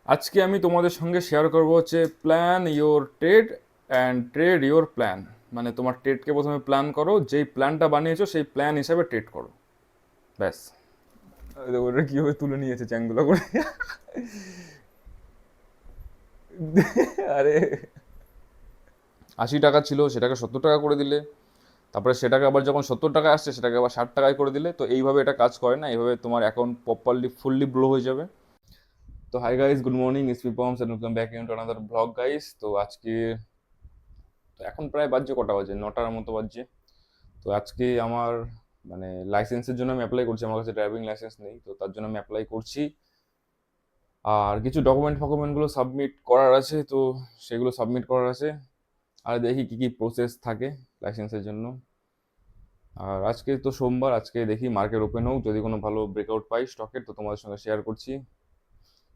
আজকে আমি তোমাদের সঙ্গে শেয়ার করব হচ্ছে plan your trade and trade your plan. মানে তোমার ট্রেডকে প্রথমে প্ল্যান করো, যেই প্ল্যানটা বানিয়েছো সেই প্ল্যান হিসাবে ট্রেড করো, ব্যাস। ওটা কীভাবে তুলে নিয়েছে চ্যাংগুলো করে। আরে 80 টাকা ছিল, সেটাকে 70 টাকা করে দিলে, তারপরে সেটাকে আবার যখন 70 টাকা আসছে সেটাকে আবার 60 টাকায় করে দিলে। তো এইভাবে এটা কাজ করে না, এইভাবে তোমার অ্যাকাউন্ট প্রপারলি ফুললি ব্লো হয়ে যাবে। তো hi guys, good morning, it's me Poms and welcome back into another blog guys. তো আজকে তো এখন প্রায় বাজছে, কটা বাজে, 9টার মতো বাজছে। তো আজকে আমার মানে লাইসেন্সের জন্য আমি অ্যাপ্লাই করছি। আমার কাছে ড্রাইভিং লাইসেন্স নেই, তো তার জন্য আমি অ্যাপ্লাই করছি। আর কিছু ডকুমেন্টগুলো সাবমিট করার আছে, তো সেগুলো সাবমিট করার আছে। আর দেখি কি কি প্রসেস থাকে লাইসেন্সের জন্য। আর আজকে তো সোমবার, আজকে দেখি মার্কেট ওপেন হোক, যদি কোনো ভালো ব্রেকআউট পাই স্টকের তো তোমাদের সঙ্গে শেয়ার করছি।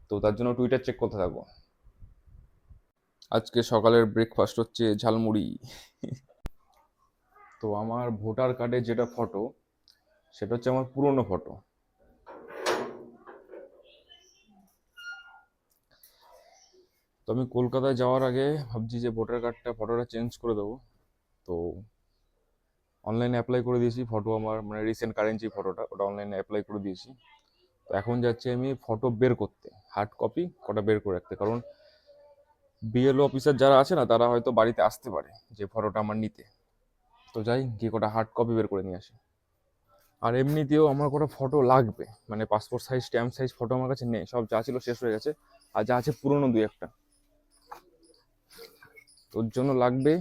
তো তার জন্য টুইটার চেক করতে থাকবো। আজকে সকালের ব্রেকফাস্ট হচ্ছে ঝালমুড়ি। তো আমার ভোটার কার্ডে যেটা ফটো, সেটা হচ্ছে আমার পুরনো ফটো। তো আমি কলকাতায় যাওয়ার আগে ভাবছি যে ভোটার কার্ডটা ফটোটা চেঞ্জ করে দেবো। তো অনলাইনে অ্যাপ্লাই করে দিয়েছি ফটো, আমার মানে রিসেন্ট কারেন্ট যে ফটোটা ওটা অনলাইনে অ্যাপ্লাই করে দিয়েছি। তো এখন যাচ্ছি আমি ফটো বের করতে, হার্ড কপি কটা বের করে রাখতে, কারণ বিএলও অফিসার যারা আছে না তারা হয়তো বাড়িতে আসতে পারে যে ফটোটা আমার নিতে। তো যাই গিয়ে কটা হার্ড কপি বের করে নিয়ে আসি। আর এমনিতেও আমার কটা ফটো লাগবে, মানে passport size stamp size photo আমার কাছে নেই, সব যা ছিল শেষ হয়ে গেছে। আর যা আছে পুরনো দুই একটা, তোর জন্য লাগবে,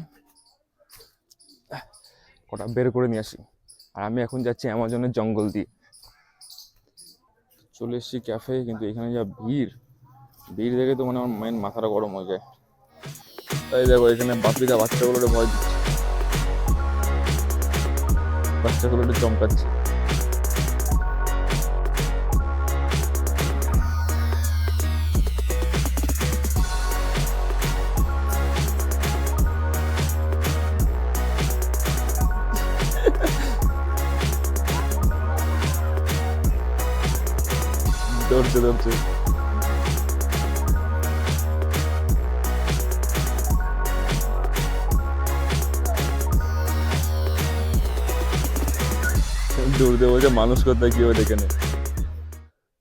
কটা বের করে নিয়ে আসি। আর আমি এখন যাচ্ছি অ্যামাজনের জঙ্গল দিয়ে। চলে এসেছি ক্যাফে, কিন্তু এখানে যা ভিড়, ভিড় দেখে তো মানে আমার মেন মাথাটা গরম হয়ে যায়। তাই দেখো এখানে বাপিদা বাচ্চাগুলোকে ভয় দিচ্ছে, বাচ্চাগুলো একটু চমকাচ্ছে। ধরছে ধরছে। দৌড় দিয়ে বলছে মানুষ কোথায় কি দেখে নে।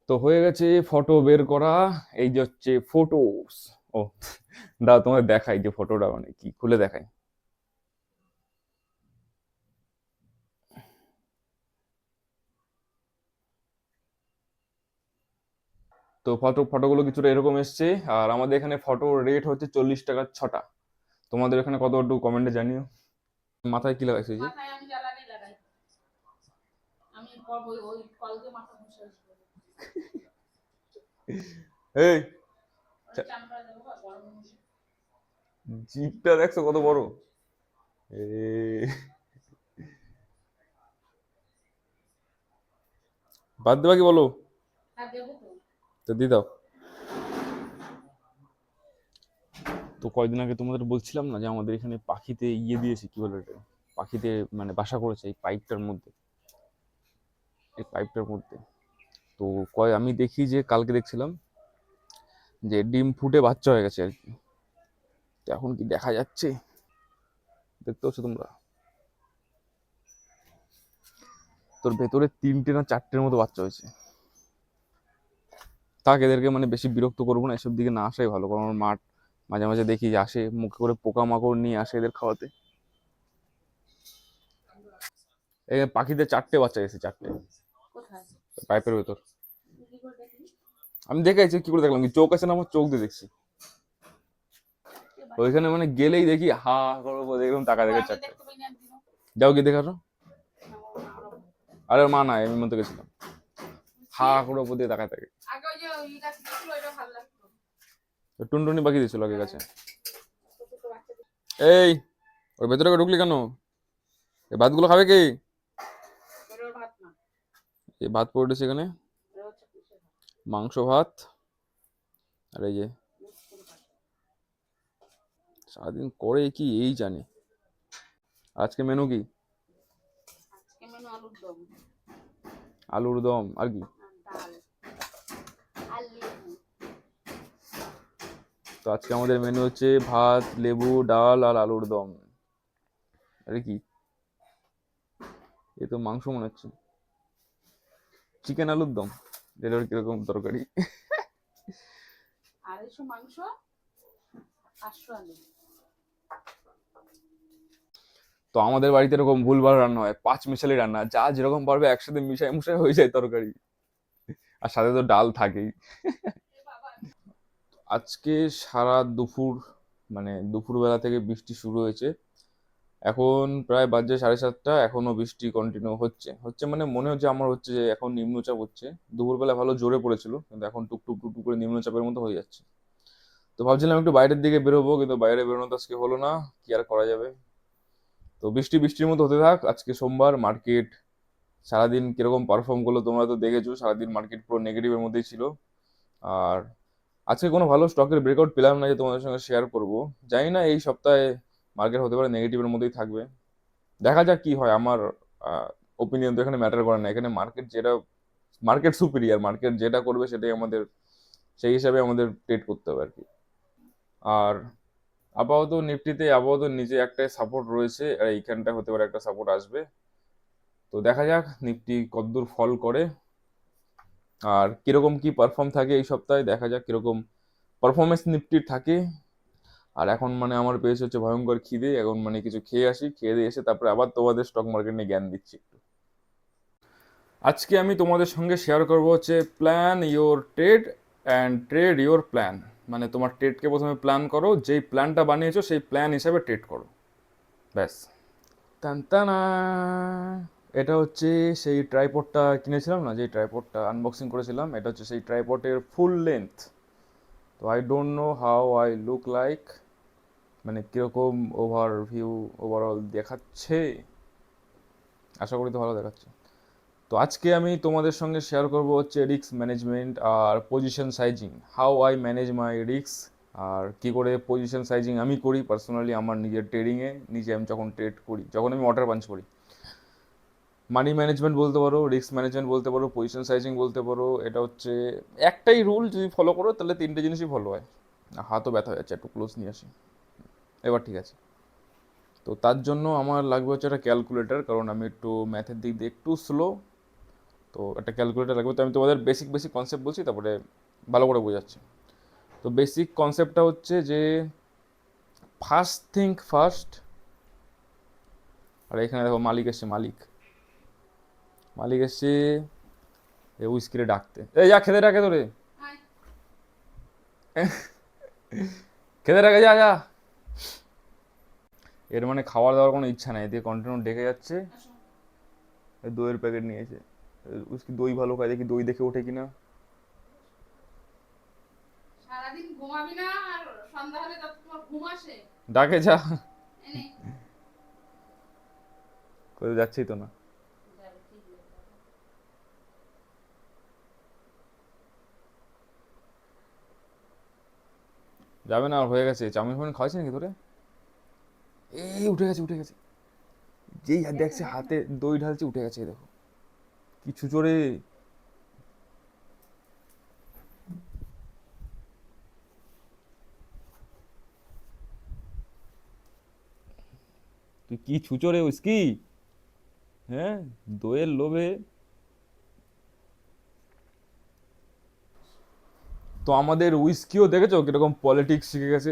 তো হয়ে গেছে ফটো বের করা। এই যে হচ্ছে ফটোস। ও দাও তোমাদের দেখাই যে ফটোটা মানে কি, খুলে দেখাই। তো ফটোগুলো কিছুটা এরকম এসছে। আর আমাদের এখানে ফটো রেট হচ্ছে 40 টাকা 6টা। তোমাদের এখানে কত, একটু কমেন্টে জানিও। মাথায় কি লাগাইছে যে? এই জিপটা দেখছো কত বড়? এ বাদ দেবা কি বলো? তো দিয়ে দাও। তো কয়দিন আগে তোমাদের বলছিলাম না যে আমাদের এখানে পাখিতে ইয়ে দিয়েছে, কি বলে এটা, পাখিতে মানে বাসা করেছে এই পাইপটার মধ্যে, এই পাইপটার মধ্যে। তো আমি দেখি যে কালকে দেখছিলাম যে ডিম ফুটে বাচ্চা হয়ে গেছে আর কি। তো এখন কি দেখা যাচ্ছে, দেখতে পাচ্ছ তোমরা? তোর ভেতরে 3টে না 4টের মতো বাচ্চা হয়েছে। থাক, এদেরকে মানে বেশি বিরক্ত করবো না, এসব দিকে না আসাই ভালো, কারণ আমার মাঠ মাঝে মাঝে দেখি যে আসে মুখে করে পোকামাকড় নিয়ে আসে এদের খাওয়াতে। এই পাখিদের 4টে বাচ্চা গেছে, 4টে পাইপের ভেতর। আমি দেখেছি, কি করে দেখলাম, কি চোখ আছে না আমার, চোখ দিয়ে দেখছি। ওইখানে মানে গেলেই দেখি হা করবো, দেখলাম টাকা দেখে 4টে। যাও গিয়ে দেখানো। আরে মা না, আমি মতো গেছিলাম, হা করে ওপর দিয়ে তাকায় থাকে। টুনটুনি পাখি দিয়েছিল আগে কাছে। এই ওর ভেতরে ঢুকলি কেন? এই ভাতগুলো খাবে কি? এই ভাত পড়েছে এখানে, মাংস ভাত। আর এই যে সারাদিন করে কি এই জানে। আজকে মেনু কি? আলুর দম আর কি? তো আজকে আমাদের মেনু হচ্ছে ভাত, লেবু, ডাল আর আলুর দম। আরে কি, এ তো মাংস মনে হচ্ছে। চিকেন আলুর দম, এটা কিরকম তরকারি? 250 মাংস, 500 আলু। তো আমাদের বাড়িতে এরকম ভুলভাল রান্না হয়, পাঁচ মিশালি রান্না, যা যেরকম পারবে একসাথে মিশাই মুশাই হয়ে যায় তরকারি। আর সাথে তো ডাল থাকেই। আজকে সারা দুপুর, মানে দুপুরবেলা থেকে বৃষ্টি শুরু হয়েছে। এখন প্রায় বাজে 7:30, এখনো বৃষ্টি কন্টিনিউ হচ্ছে হচ্ছে মানে মনে হচ্ছে আমার হচ্ছে যে এখন নিম্নচাপ হচ্ছে। দুপুরবেলা ভালো জোরে পড়েছিল, কিন্তু এখন টুকটুক টুকটুক করে নিম্নচাপের মতো হয়ে যাচ্ছে। তো ভাবছিলাম একটু বাইরের দিকে বেরোবো, কিন্তু বাইরে বেরোনো তো আজকে হলো না। কি আর করা যাবে। তো বৃষ্টি বৃষ্টির মতো হতে থাক। আজকে সোমবার, মার্কেট সারাদিন কিরকম পারফর্ম করলো তোমরা তো দেখেছো, সারাদিন মার্কেট পুরো নেগেটিভের মধ্যেই ছিল। আর আজকে কোনো ভালো স্টকের ব্রেকআউট পেলাম না যে তোমাদের সঙ্গে শেয়ার করব। জানি না এই সপ্তাহে মার্কেট হতে পারে নেগেটিভের মধ্যেই থাকবে। দেখা যাক কি হয়। আমার ওপিনিয়ন তো এখানে ম্যাটার করে না, এখানে মার্কেট যেটা, মার্কেট সুপিরিয়ার, মার্কেট যেটা করবে সেটাই আমাদের, সেই হিসাবে আমাদের ট্রেড করতে হবে আর কি। আর আপাতত নিফটিতে আপাতত নিচে একটাই সাপোর্ট রয়েছে, আর এইখানটা হতে পারে একটা সাপোর্ট আসবে। তো দেখা যাক নিফটি কতদূর ফল করে আর কিরকম কি পারফর্ম থাকে এই সপ্তাহে, দেখা যাক কিরকম পারফরমেন্স নিফটির থাকে। আর এখন মানে আমার পেয়েছে হচ্ছে ভয়ঙ্কর খিদে, এখন মানে কিছু খেয়ে আসি, খেয়ে দিয়ে এসে তারপরে আবার তোমাদের স্টক মার্কেট নিয়ে জ্ঞান দিচ্ছি একটু। আজকে আমি তোমাদের সঙ্গে শেয়ার করব হচ্ছে plan your trade and trade your plan. মানে তোমার ট্রেডকে প্রথমে প্ল্যান করো, যেই প্ল্যানটা বানিয়েছো সেই প্ল্যান হিসাবে ট্রেড করো, ব্যাস। টানটানা, এটা হচ্ছে সেই ট্রাইপডটা কিনেছিলাম না, যে ট্রাইপডটা আনবক্সিং করেছিলাম, এটা হচ্ছে সেই ট্রাইপডের ফুল লেন্থ। তো I don't know how I look like, মানে কীরকম ওভারভিউ ওভারঅল দেখাচ্ছে। আশা করি তো ভালো দেখাচ্ছে। তো আজকে আমি তোমাদের সঙ্গে শেয়ার করব হচ্ছে রিস্ক ম্যানেজমেন্ট আর position sizing, how I manage my risk. আর কি করে পজিশন সাইজিং আমি করি পার্সোনালি আমার নিজের ট্রেডিংয়ে, নিজে আমি যখন ট্রেড করি, যখন আমি অর্ডার পাঞ্চ করি। মানি ম্যানেজমেন্ট বলতে পারো, রিস্ক ম্যানেজমেন্ট বলতে পারো, পজিশন সাইজিং বলতে পারো। এটা হচ্ছে একটাই রুল, যদি ফলো করো তাহলে তিনটে জিনিসই ফলো হয়। হাতও ব্যথা হয়ে যাচ্ছে, একটু ক্লোজ নিয়ে আসি, এবার ঠিক আছে। তো তার জন্য আমার লাগবে হচ্ছে একটা ক্যালকুলেটর, কারণ আমি একটু ম্যাথের দিক দিয়ে একটু স্লো। তো একটা ক্যালকুলেটর লাগবে। তো আমি তোমাদের বেসিক বেসিক কনসেপ্ট বলছি, তারপরে ভালো করে বোঝাচ্ছি। তো বেসিক কনসেপ্টটা হচ্ছে যে ফার্স্ট থিঙ্ক ফার্স্ট। আর এখানে দেখো মালিক এসছে, মালিক মালিক এসছে উইস্কিরে ডাকতে। এই যা খেতে রাখে তোরে, খেতে রাখে, যা যা। এর মানে খাওয়ার দাওয়ার কোনো ইচ্ছা নাই, দিয়ে কন্টিনিউ ডেকে যাচ্ছে। দইয়ের প্যাকেট নিয়েছে, উইস্কি দই ভালো খায়, দেখি দই দেখে ওঠে কিনা। সারাদিন ঘুমাবি না আর সন্ধ্যা হলে তত তোমার ঘুম আসে। ডাকে যা, এনে কোথাও যাচ্ছেই তো না। যাবে, ঠিক আছে। যাবে না, আর হয়ে গেছে। চাউমিন ফাউমিন খাওয়াইছে নাকি তোরে? এই উঠে গেছে, উঠে গেছে। যেই হাত দেখছে হাতে দই ঢালছে, উঠে গেছে, এই দেখো কি ছুচোরে। তুই কি ছুচোরে উইস্কি, হ্যাঁ, দইয়ের লোভে। তো আমাদের উইস্কিও দেখেছো কিরকম পলিটিক্স শিখে গেছে।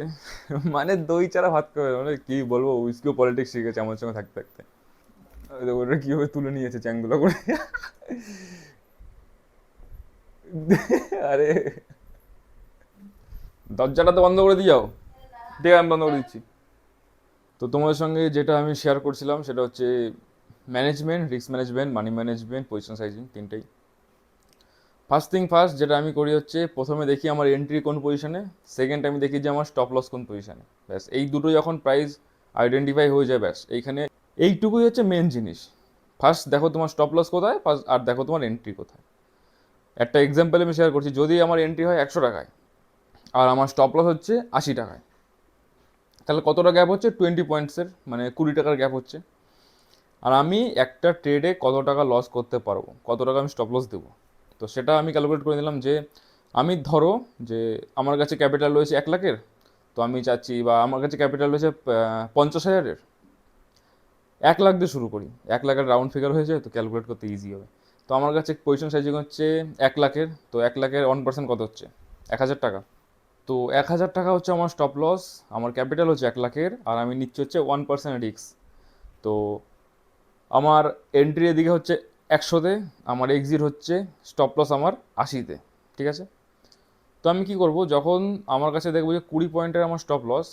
মানে দই ছাড়া ভাত খাবে না। মানে কি বলবো, উইস্কিও পলিটিক্স শিখে গেছে আমার সঙ্গে থাকতে থাকতে। ওই দেখো ওটা কিভাবে তুলে নিয়েছে চ্যাংদোলা করে। আরে দরজাটা তো বন্ধ করে দিয়ে যাও। ঠিক আছে, আমি বন্ধ করে দিচ্ছি। তো তোমাদের সঙ্গে যেটা আমি শেয়ার করছিলাম সেটা হচ্ছে management, risk management, money management, position sizing, তিনটেই। ফার্স্ট থিং ফার্স্ট, যেটা আমি করি হচ্ছে প্রথমে দেখি আমার এন্ট্রি কোন পজিশনে, সেকেন্ড আমি দেখি যে আমার স্টপ লস কোন পজিশনে। ব্যাস এই দুটো যখন প্রাইস আইডেন্টিফাই হয়ে যায়, ব্যাস এইখানে এইটুকুই হচ্ছে মেন জিনিস। ফার্স্ট দেখো তোমার স্টপ লস কোথায়, ফার্স্ট আর দেখো তোমার এন্ট্রি কোথায়। একটা এক্সাম্পল আমি শেয়ার করছি, যদি আমার এন্ট্রি হয় 100 টাকায় আর আমার স্টপ লস হচ্ছে 80 টাকায়, তাহলে কতটা গ্যাপ হচ্ছে? 20 পয়েন্টসের, মানে 20 টাকার গ্যাপ হচ্ছে। আর আমি একটা ট্রেডে কত টাকা লস করতে পারবো, কত টাকা আমি স্টপ লস দেবো, তো সেটা আমি ক্যালকুলেট করে নিলাম। যে আমি ধরো যে আমার কাছে ক্যাপিটাল রয়েছে 1 লাখের, তো আমি চাচ্ছি, বা আমার কাছে ক্যাপিটাল রয়েছে 50,000-এর, 1 লাখ দিয়ে শুরু করি, 1 লাখের রাউন্ড ফিগার হয়ে যায় তো ক্যালকুলেট করতে ইজি হবে। তো আমার কাছে পজিশন সাইজিং হচ্ছে 1 লাখের, তো 1 লাখের 1% কত হচ্ছে, 1,000 টাকা। তো 1,000 টাকা হচ্ছে আমার স্টপ লস, আমার ক্যাপিটাল হচ্ছে 1 লাখের, আর আমি নিচ্ছি হচ্ছে 1% রিস্ক। তো আমার এন্ট্রি এদিকে হচ্ছে 100-তে, আমার এক্সিট হচ্ছে স্টপ লস আমার 80-তে, ঠিক আছে। তো আমি কি করব, যখন আমার কাছে দেখবো যে 20 পয়েন্টের আমার স্টপ লস,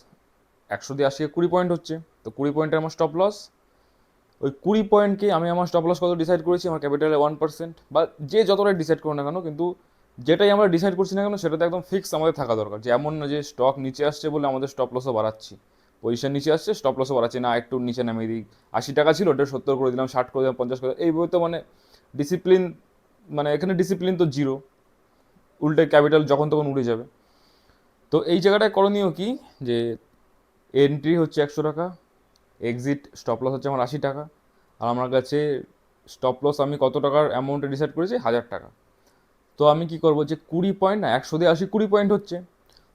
100 দিয়ে 80 20 পয়েন্ট হচ্ছে, তো 20 পয়েন্টের আমার স্টপ লস, ওই 20 পয়েন্টকে আমি আমার স্টপ লস কত ডিসাইড করেছি, আমার ক্যাপিটালে 1%, বা যে যতটাই ডিসাইড করো না কেন, কিন্তু যেটাই আমরা ডিসাইড করছি না কেন সেটাতে একদম ফিক্স আমাদের থাকা দরকার, যে এমন না যে স্টক নিচে আসছে বলে আমাদের স্টপ লসও বাড়াচ্ছি, পজিশন নিচে আসছে স্টপ লসও বাড়াচ্ছি না, একটু নিচে নামিয়ে দিই, 80 টাকা ছিল ওটা 70 করে দিলাম, 60 করে দিলাম, 50 করে দিলাম, এইভাবে তো মানে ডিসিপ্লিন, মানে এখানে ডিসিপ্লিন তো জিরো, উল্টে ক্যাপিটাল যখন তখন উড়ে যাবে। তো এই জায়গাটায় করণীয় কি, যে এন্ট্রি হচ্ছে 100 টাকা, এক্সিট স্টপ লস হচ্ছে আমার 80 টাকা, আর আমার কাছে স্টপ লস আমি কত টাকার অ্যামাউন্টে ডিসাইড করেছি, 1,000 টাকা। তো আমি কি করব, যে 20 পয়েন্ট না, 100 দিয়ে 80 20 পয়েন্ট হচ্ছে,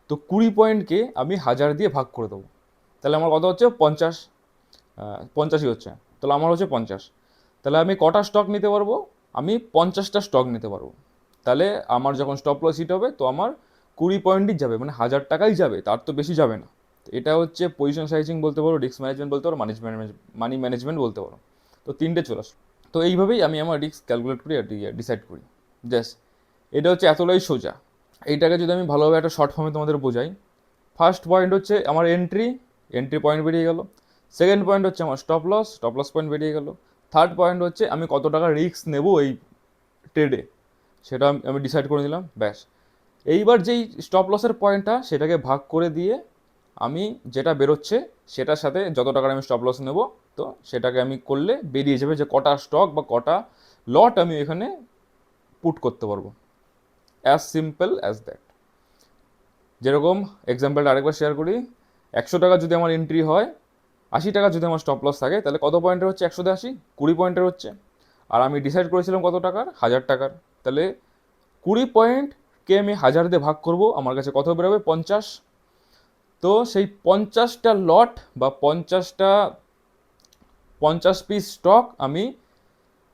তো 20 পয়েন্টকে আমি 1,000 দিয়ে ভাগ করে দেবো, তাহলে আমার কত হচ্ছে 50, 85 হচ্ছে, তাহলে আমার হচ্ছে 50। তাহলে আমি কটা স্টক নিতে পারবো, আমি 50টা স্টক নিতে পারবো। তাহলে আমার যখন স্টপ লস হিট হবে তো আমার 20 পয়েন্টই যাবে, মানে 1,000 টাকাই যাবে, তার তো বেশি যাবে না। তো এটা হচ্ছে পজিশন সাইজিং বলতে পারো, রিস্ক ম্যানেজমেন্ট বলতে পারো, মানি ম্যানেজমেন্ট বলতে পারো। তো তিনটে চলে আসো। তো এইভাবেই আমি আমার রিস্ক ক্যালকুলেট করি আর ডিসাইড করি, জাস্ট এটা হচ্ছে এতটাই সোজা। এইটাকে যদি আমি ভালোভাবে একটা শর্ট ফর্মে তোমাদের বোঝাই, ফার্স্ট পয়েন্ট হচ্ছে আমার এন্ট্রি, এন্ট্রি পয়েন্ট বেরিয়ে গেল। সেকেন্ড পয়েন্ট হচ্ছে আমার স্টপ লস পয়েন্ট বেরিয়ে গেল। থার্ড পয়েন্ট হচ্ছে আমি কত টাকা রিস্ক নেব এই ট্রেডে, সেটা আমি ডিসাইড করে নিলাম, ব্যাস। এইবার যেই স্টপ লসের পয়েন্টটা সেটাকে ভাগ করে দিয়ে আমি যেটা বেরোচ্ছে সেটার সাথে যত টাকার আমি স্টপ লস নেব, তো সেটাকে আমি করলে বেরিয়ে যাবে যে কটা স্টক বা কটা লট আমি এখানে পুট করতে পারবো, অ্যাজ সিম্পল অ্যাজ দ্যাট। যেরকম এক্সাম্পলটা আরেকবার শেয়ার করি, 100 টাকা যদি আমার এন্ট্রি হয়, 80 টাকা যদি আমার স্টপ লস থাকে, তাহলে কত পয়েন্টের হচ্ছে 100 দিয়ে 80, 20 পয়েন্টের হচ্ছে। আর আমি ডিসাইড করেছিলাম কত টাকার, 1,000 টাকার, তাহলে 20 পয়েন্টকে আমি 1,000 দিয়ে ভাগ করব, আমার কাছে কত বেরোবে 50। তো সেই 50টা লট বা 50 পিস স্টক আমি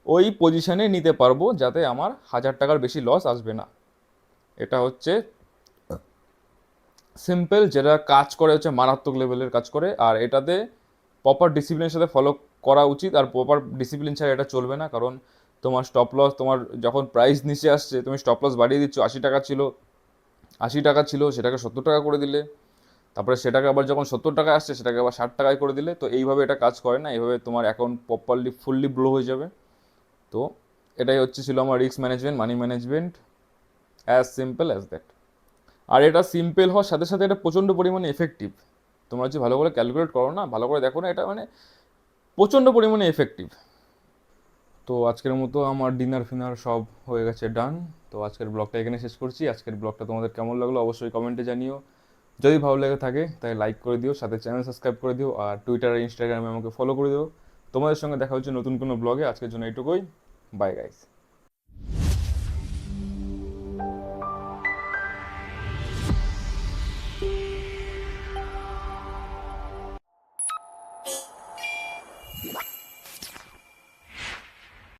ওই পজিশনে নিতে পারবো, যাতে আমার 1,000 টাকার বেশি লস আসবে না। এটা হচ্ছে সিম্পল, যেটা কাজ করে হচ্ছে মারাত্মক লেভেলের কাজ করে, আর এটাতে প্রপার ডিসিপ্লিনের সাথে ফলো করা উচিত, আর প্রপার ডিসিপ্লিন ছাড়া এটা চলবে না। কারণ তোমার স্টপ লস, তোমার যখন প্রাইস নিচে আসছে তুমি স্টপ লস বাড়িয়ে দিচ্ছ, 80 টাকা ছিল সেটাকে 70 টাকা করে দিলে, তারপরে সেটাকে আবার যখন 70 টাকা আসছে সেটাকে আবার 60 টাকায় করে দিলে, তো এইভাবে এটা কাজ করে না, এইভাবে তোমার অ্যাকাউন্ট প্রপারলি ফুললি ব্লো হয়ে যাবে। তো এটাই হচ্ছে ছিল আমার risk management, money management, as simple as that. আর এটা সিম্পল হওয়ার সাথে সাথে এটা প্রচণ্ড পরিমাণে এফেক্টিভ। তোমরা যদি ভালো করে ক্যালকুলেট করো না, ভালো করে দেখো না, এটা মানে প্রচণ্ড পরিমাণে এফেক্টিভ। তো আজকের মতো আমার ডিনার ফিনার সব হয়ে গেছে, ডান। তো আজকের ব্লগটা এখানে শেষ করছি। আজকের ব্লগটা তোমাদের কেমন লাগলো অবশ্যই কমেন্টে জানিও। যদি ভালো লেগে থাকে তাই লাইক করে দিও, সাথে চ্যানেল সাবস্ক্রাইব করে দিও, আর টুইটার আর ইনস্টাগ্রামে আমাকে ফলো করে দিও। তোমাদের সঙ্গে দেখা হচ্ছে নতুন কোনো ব্লগে। আজকের জন্য এইটুকুই, বাই গাইস।